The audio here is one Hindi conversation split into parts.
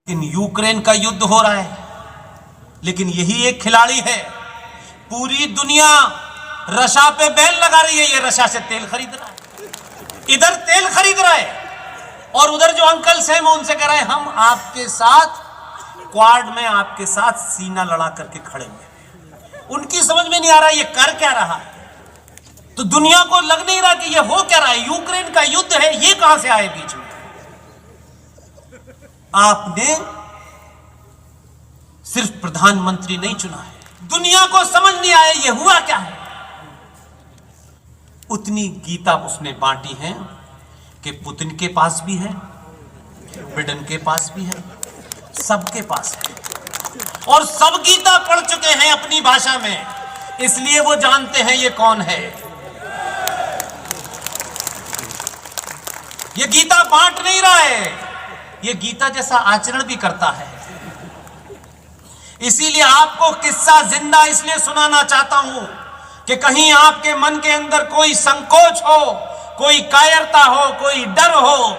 लेकिन यूक्रेन का युद्ध हो रहा है, लेकिन यही एक खिलाड़ी है। पूरी दुनिया रशा पे बैन लगा रही है, ये रशा से तेल खरीद रहा है, इधर तेल खरीद रहा है, और उधर जो अंकल से मैं उनसे कह रहा है हम आपके साथ क्वाड में आपके साथ सीना लड़ा करके खड़े हैं। उनकी समझ में नहीं आ रहा ये कर क्या रहा है, तो दुनिया को लग नहीं रहा कि ये हो क्या रहा है। यूक्रेन का युद्ध है, ये कहां से आए बीच में। आपने सिर्फ प्रधानमंत्री नहीं चुना है, दुनिया को समझ नहीं आया ये हुआ क्या है। उतनी गीता उसने बांटी है कि पुतिन के पास भी है, बिडेन के पास भी है, सबके पास है, और सब गीता पढ़ चुके हैं अपनी भाषा में, इसलिए वो जानते हैं ये कौन है। ये गीता बांट नहीं रहा है, ये गीता जैसा आचरण भी करता है। इसीलिए आपको किस्सा जिंदा इसलिए सुनाना चाहता हूं कि कहीं आपके मन के अंदर कोई संकोच हो, कोई कायरता हो, कोई डर हो,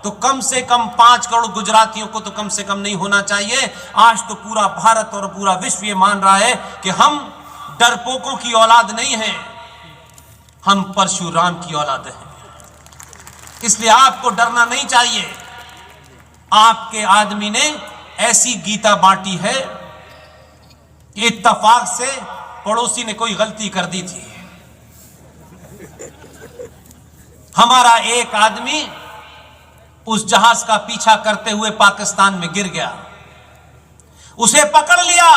तो कम से कम 5 करोड़ गुजरातियों को तो कम से कम नहीं होना चाहिए। आज तो पूरा भारत और पूरा विश्व ये मान रहा है कि हम डरपोकों की औलाद नहीं हैं, हम परशुराम की औलाद हैं। इसलिए आपको डरना नहीं चाहिए। आपके आदमी ने ऐसी गीता बांटी है कि इत्तेफाक से पड़ोसी ने कोई गलती कर दी थी, हमारा एक आदमी उस जहाज का पीछा करते हुए पाकिस्तान में गिर गया, उसे पकड़ लिया।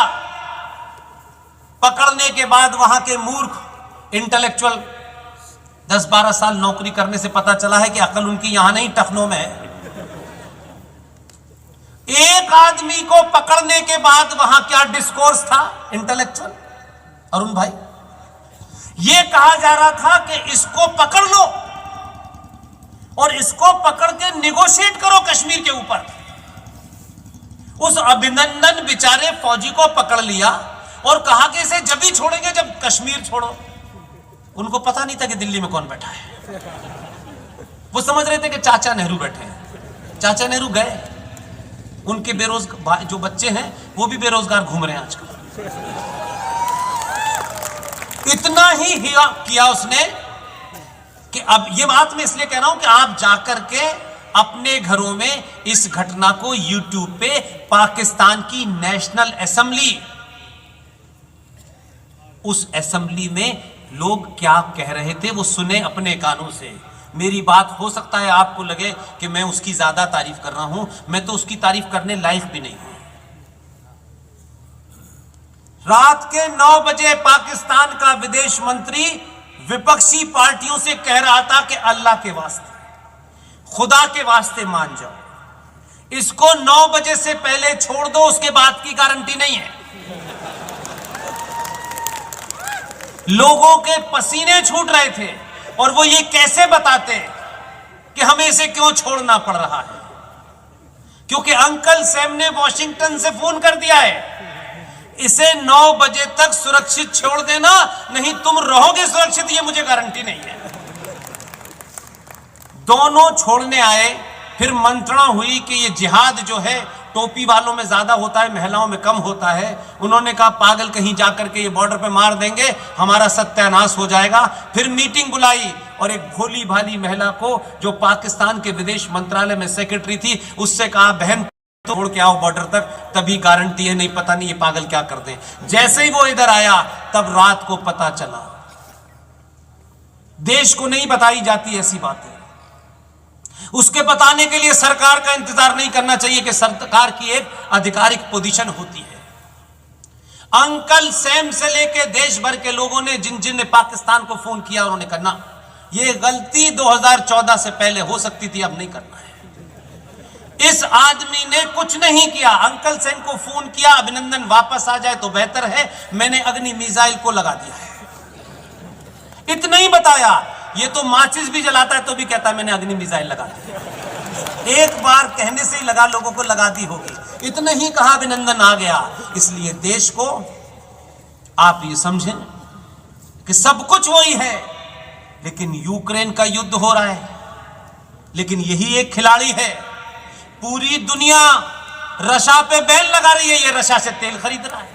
पकड़ने के बाद वहां के मूर्ख इंटेलेक्चुअल 10-12 साल नौकरी करने से पता चला है कि अकल उनकी यहां नहीं टखनों में है। एक आदमी को पकड़ने के बाद वहां क्या डिस्कोर्स था इंटेलेक्चुअल अरुण भाई, यह कहा जा रहा था कि इसको पकड़ लो और इसको पकड़ के निगोशिएट करो कश्मीर के ऊपर। उस अभिनंदन बेचारे फौजी को पकड़ लिया और कहा कि इसे जब ही छोड़ेंगे जब कश्मीर छोड़ो। उनको पता नहीं था कि दिल्ली में कौन बैठा है, वो समझ रहे थे कि चाचा नेहरू बैठे हैं। चाचा नेहरू गए, उनके बेरोजगार जो बच्चे हैं वो भी बेरोजगार घूम रहे हैं आजकल। इतना ही किया उसने कि अब ये बात मैं इसलिए कह रहा हूं कि आप जाकर के अपने घरों में इस घटना को यूट्यूब पे पाकिस्तान की नेशनल असेंबली, उस असेंबली में लोग क्या कह रहे थे वो सुने अपने कानों से। मेरी बात हो सकता है आपको लगे कि मैं उसकी ज्यादा तारीफ कर रहा हूं, मैं तो उसकी तारीफ करने लायक भी नहीं हूं। रात के 9 बजे पाकिस्तान का विदेश मंत्री विपक्षी पार्टियों से कह रहा था कि अल्लाह के वास्ते, खुदा के वास्ते मान जाओ, इसको 9 बजे से पहले छोड़ दो, उसके बाद की गारंटी नहीं है। लोगों के पसीने छूट रहे थे और वो ये कैसे बताते कि हमें इसे क्यों छोड़ना पड़ रहा है, क्योंकि अंकल सैम ने वॉशिंगटन से फोन कर दिया है, इसे 9 बजे तक सुरक्षित छोड़ देना, नहीं तुम रहोगे सुरक्षित, ये मुझे गारंटी नहीं है। दोनों छोड़ने आए, फिर मंत्रणा हुई कि ये जिहाद जो है टोपी वालों में ज्यादा होता है, महिलाओं में कम होता है। उन्होंने कहा पागल कहीं जाकर के ये बॉर्डर पे मार देंगे, हमारा सत्यानाश हो जाएगा। फिर मीटिंग बुलाई और एक भोली भाली महिला को जो पाकिस्तान के विदेश मंत्रालय में सेक्रेटरी थी, उससे कहा बहन छोड़ के आओ बॉर्डर तक, तभी गारंटी है, नहीं पता नहीं ये पागल क्या कर दे। जैसे ही वो इधर आया तब रात को पता चला। देश को नहीं बताई जाती ऐसी बातें, उसके बताने के लिए सरकार का इंतजार नहीं करना चाहिए कि सरकार की एक आधिकारिक पोजीशन होती है। अंकल सैम से लेके देश भर के लोगों ने जिन जिन ने पाकिस्तान को फोन किया, उन्होंने कहा यह गलती 2014 से पहले हो सकती थी, अब नहीं करना है। इस आदमी ने कुछ नहीं किया, अंकल सैम को फोन किया, अभिनंदन वापस आ जाए तो बेहतर है, मैंने अग्नि मिसाइल को लगा दिया है। इतना ही बताया, ये तो माचिस भी जलाता है तो भी कहता है मैंने अग्नि मिसाइल लगा दी। एक बार कहने से ही लगा, लोगों को लगा दी होगी। इतना ही कहा, अभिनंदन आ गया। इसलिए देश को आप ये समझें कि सब कुछ वही है, लेकिन यूक्रेन का युद्ध हो रहा है, लेकिन यही एक खिलाड़ी है। पूरी दुनिया रशा पे बैन लगा रही है, ये रशा से तेल खरीद रहा है,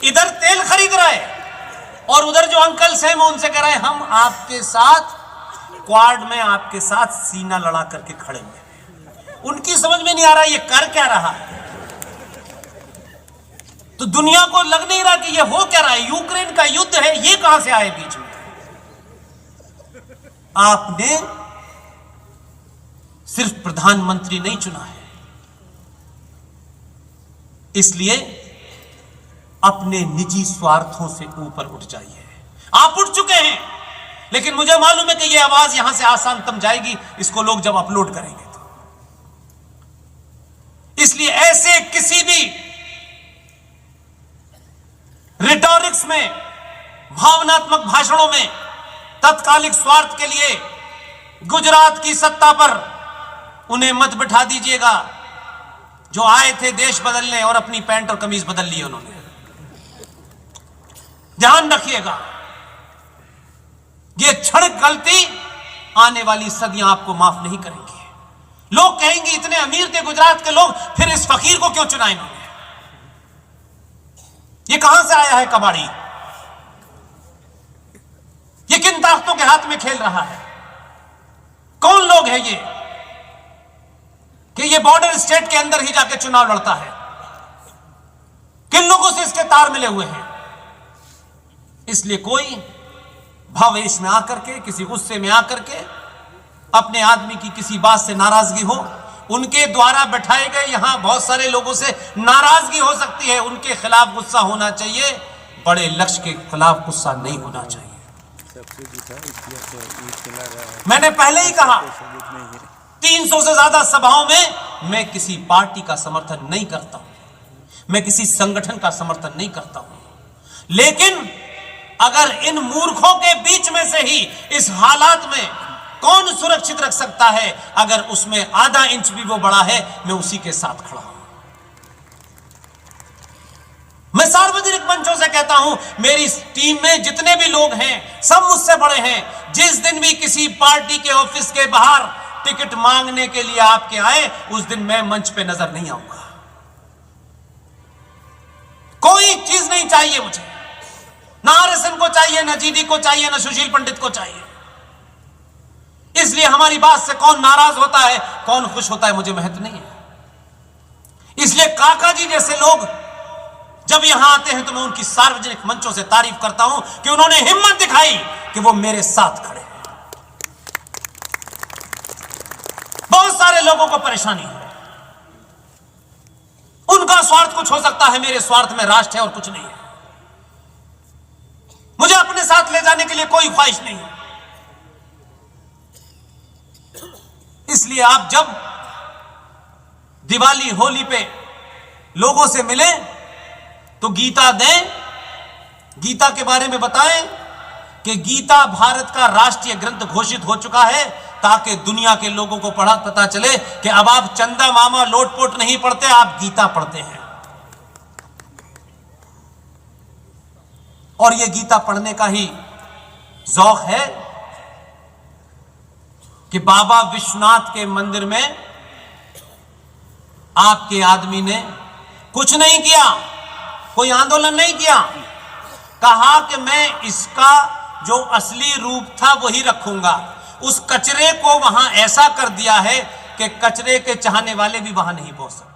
इधर तेल खरीद रहा है, और उधर जो अंकल से मैं उनसे कह रहा है हम आपके साथ क्वाड में आपके साथ सीना लड़ा करके खड़े हैं। उनकी समझ में नहीं आ रहा ये कर क्या रहा है। तो दुनिया को लग नहीं रहा कि ये हो क्या रहा है। यूक्रेन का युद्ध है, ये कहां से आए बीच में। आपने सिर्फ प्रधानमंत्री नहीं चुना है, इसलिए अपने निजी स्वार्थों से ऊपर उठ जाइए। आप उठ चुके हैं, लेकिन मुझे मालूम है कि यह आवाज यहां से आसान तम जाएगी इसको लोग जब अपलोड करेंगे तो। इसलिए ऐसे किसी भी रिटोरिक्स में, भावनात्मक भाषणों में तत्कालिक स्वार्थ के लिए गुजरात की सत्ता पर उन्हें मत बिठा दीजिएगा। जो आए थे देश बदलने और अपनी पैंट और कमीज बदल ली उन्होंने। ध्यान रखिएगा, ये क्षणिक गलती आने वाली सदियां आपको माफ नहीं करेंगी। लोग कहेंगे इतने अमीर थे गुजरात के लोग, फिर इस फकीर को क्यों चुना इन्होंने। ये कहां से आया है कबाड़ी, ये किन ताकतों के हाथ में खेल रहा है। कौन लोग हैं ये कि ये बॉर्डर स्टेट के अंदर ही जाके चुनाव लड़ता है। किन लोगों से इसके तार मिले हुए हैं। इसलिए कोई भावेश में आकर के, किसी गुस्से में आकर के, अपने आदमी की किसी बात से नाराजगी हो, उनके द्वारा बैठाए गए यहां बहुत सारे लोगों से नाराजगी हो सकती है, उनके खिलाफ गुस्सा होना चाहिए, बड़े लक्ष्य के खिलाफ गुस्सा नहीं होना चाहिए। मैंने पहले ही कहा 300 से ज्यादा सभाओं में मैं किसी पार्टी का समर्थन नहीं करता हूं, मैं किसी संगठन का समर्थन नहीं करता हूं, लेकिन अगर इन मूर्खों के बीच में से ही इस हालात में कौन सुरक्षित रख सकता है, अगर उसमें आधा इंच भी वो बड़ा है, मैं उसी के साथ खड़ा हूं। मैं सार्वजनिक मंचों से कहता हूं, मेरी टीम में जितने भी लोग हैं सब मुझसे बड़े हैं। जिस दिन भी किसी पार्टी के ऑफिस के बाहर टिकट मांगने के लिए आपके आए, उस दिन मैं मंच पे नजर नहीं आऊंगा। कोई चीज नहीं चाहिए मुझे, ना आरएसएन को चाहिए, ना जीडी को चाहिए, ना सुशील पंडित को चाहिए। इसलिए हमारी बात से कौन नाराज होता है, कौन खुश होता है, मुझे महत्व नहीं है। इसलिए काका जी जैसे लोग जब यहां आते हैं तो मैं उनकी सार्वजनिक मंचों से तारीफ करता हूं कि उन्होंने हिम्मत दिखाई कि वो मेरे साथ खड़े हैं। बहुत सारे लोगों को परेशानी है, उनका स्वार्थ कुछ हो सकता है, मेरे स्वार्थ में राष्ट्र है और कुछ नहीं है। मुझे अपने साथ ले जाने के लिए कोई ख्वाहिश नहीं है। इसलिए आप जब दिवाली होली पे लोगों से मिले तो गीता दें, गीता के बारे में बताएं कि गीता भारत का राष्ट्रीय ग्रंथ घोषित हो चुका है, ताकि दुनिया के लोगों को पता चले कि अब आप चंदा मामा लोटपोट नहीं पढ़ते, आप गीता पढ़ते हैं। और यह गीता पढ़ने का ही ज़ौक़ है कि बाबा विश्वनाथ के मंदिर में आपके आदमी ने कुछ नहीं किया, कोई आंदोलन नहीं किया, कहा कि मैं इसका जो असली रूप था वही रखूंगा। उस कचरे को वहां ऐसा कर दिया है कि कचरे के चाहने वाले भी वहां नहीं पहुंच सकते।